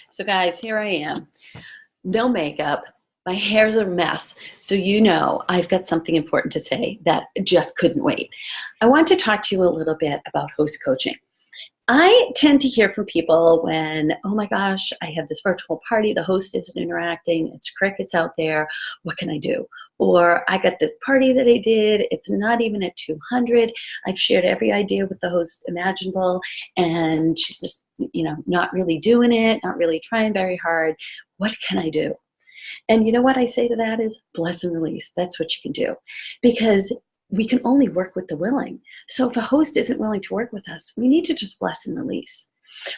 So guys, here I am. No makeup. My hair's a mess. So you know I've got something important to say that just couldn't wait. I want to talk to you a little bit about host coaching. I tend to hear from people when, oh my gosh, I have this virtual party, the host isn't interacting, it's crickets out there, what can I do? Or I got this party that I did, it's not even at 200, I've shared every idea with the host imaginable, and she's just, not really doing it, not really trying very hard. What can I do? And you know what I say to that is bless and release. That's what you can do. Because we can only work with the willing. So if a host isn't willing to work with us, we need to just bless and release.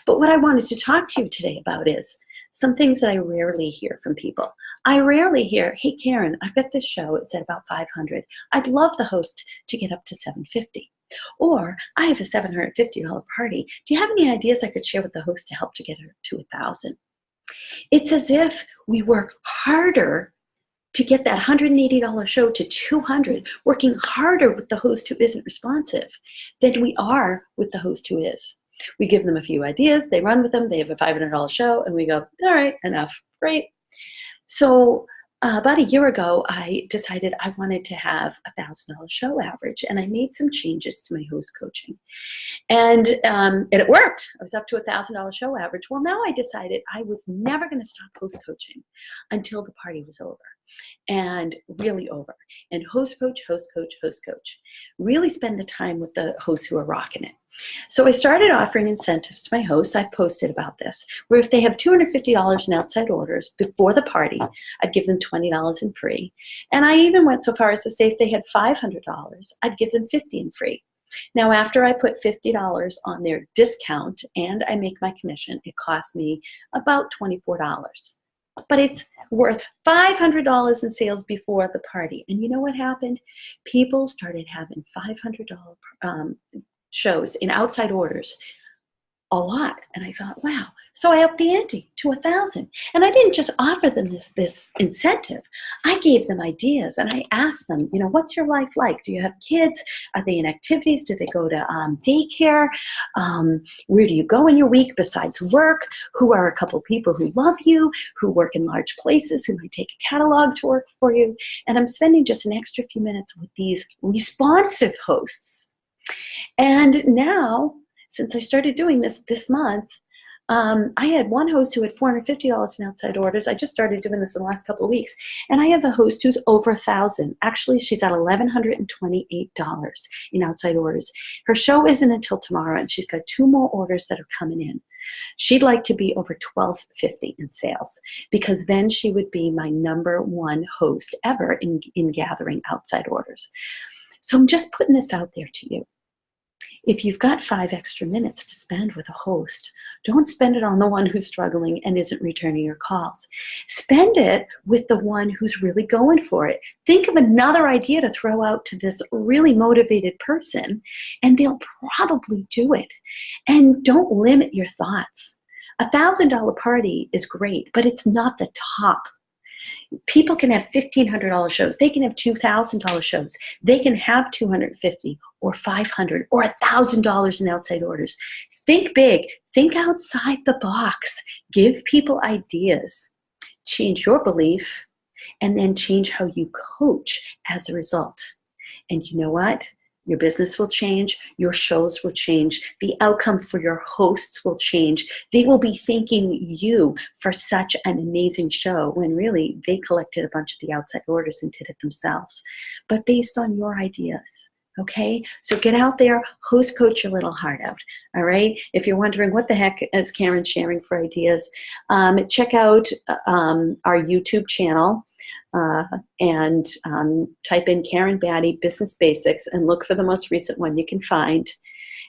But what I wanted to talk to you today about is some things that I rarely hear from people. I rarely hear, hey, Karen, I've got this show. It's at about 500. I'd love the host to get up to 750. Or I have a $750 party. Do you have any ideas I could share with the host to help to get her to 1,000? It's as if we work harder to get that $180 show to 200, working harder with the host who isn't responsive than we are with the host who is. We give them a few ideas, they run with them, they have a $500 show, and we go, all right, enough, great. So about a year ago, I decided I wanted to have a $1,000 show average, and I made some changes to my host coaching. And it worked. I was up to a $1,000 show average. Well, now I decided I was never going to stop host coaching until the party was over. And really over. And host coach, host coach, host coach. Really spend the time with the hosts who are rocking it. So I started offering incentives to my hosts. I posted about this, where if they have $250 in outside orders before the party, I'd give them $20 in free. And I even went so far as to say if they had $500, I'd give them $50 in free. Now, after I put $50 on their discount and I make my commission, it costs me about $24. But it's worth $500 in sales before the party. And you know what happened? People started having $500 shows in outside orders a lot. And I thought, wow. So I upped the ante to 1,000. And I didn't just offer them this incentive. I gave them ideas and I asked them, what's your life like? Do you have kids? Are they in activities? Do they go to daycare? Where do you go in your week besides work? Who are a couple people who love you, who work in large places, who might take a catalog to work for you? And I'm spending just an extra few minutes with these responsive hosts. And now, since I started doing this month, I had one host who had $450 in outside orders. I just started doing this in the last couple of weeks. And I have a host who's over 1,000. Actually, she's at $1,128 in outside orders. Her show isn't until tomorrow, and she's got 2 more orders that are coming in. She'd like to be over $1,250 in sales, because then she would be my #1 host ever in gathering outside orders. So I'm just putting this out there to you. If you've got 5 extra minutes to spend with a host, don't spend it on the one who's struggling and isn't returning your calls. Spend it with the one who's really going for it. Think of another idea to throw out to this really motivated person, and they'll probably do it. And don't limit your thoughts. A $1,000 party is great, but it's not the top. People can have $1,500 shows. They can have $2,000 shows. They can have $250 or $500 or $1,000 in outside orders. Think big. Think outside the box. Give people ideas. Change your belief, and then change how you coach as a result. And you know what? Your business will change. Your shows will change. The outcome for your hosts will change. They will be thanking you for such an amazing show when really they collected a bunch of the outside orders and did it themselves, but based on your ideas. Okay, so get out there, host coach your little heart out. All right, if you're wondering what the heck is Karen sharing for ideas, check out our YouTube channel. And type in Karen Batty Business Basics and look for the most recent one you can find,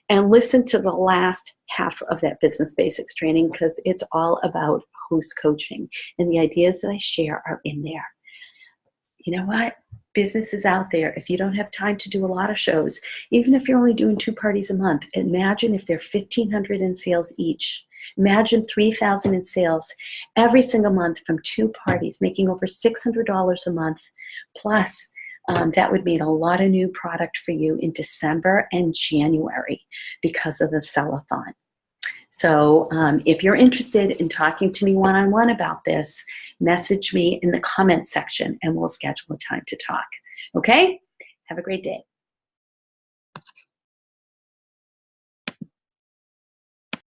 and listen to the last half of that Business Basics training, because it's all about host coaching, and the ideas that I share are in there. You know what? Business is out there. If you don't have time to do a lot of shows, even if you're only doing 2 parties a month, imagine if they're $1,500 in sales each. Imagine $3,000 in sales every single month from 2 parties, making over $600 a month. Plus, that would mean a lot of new product for you in December and January because of the sell-a-thon. So if you're interested in talking to me one-on-one about this, message me in the comments section and we'll schedule a time to talk. Okay? Have a great day.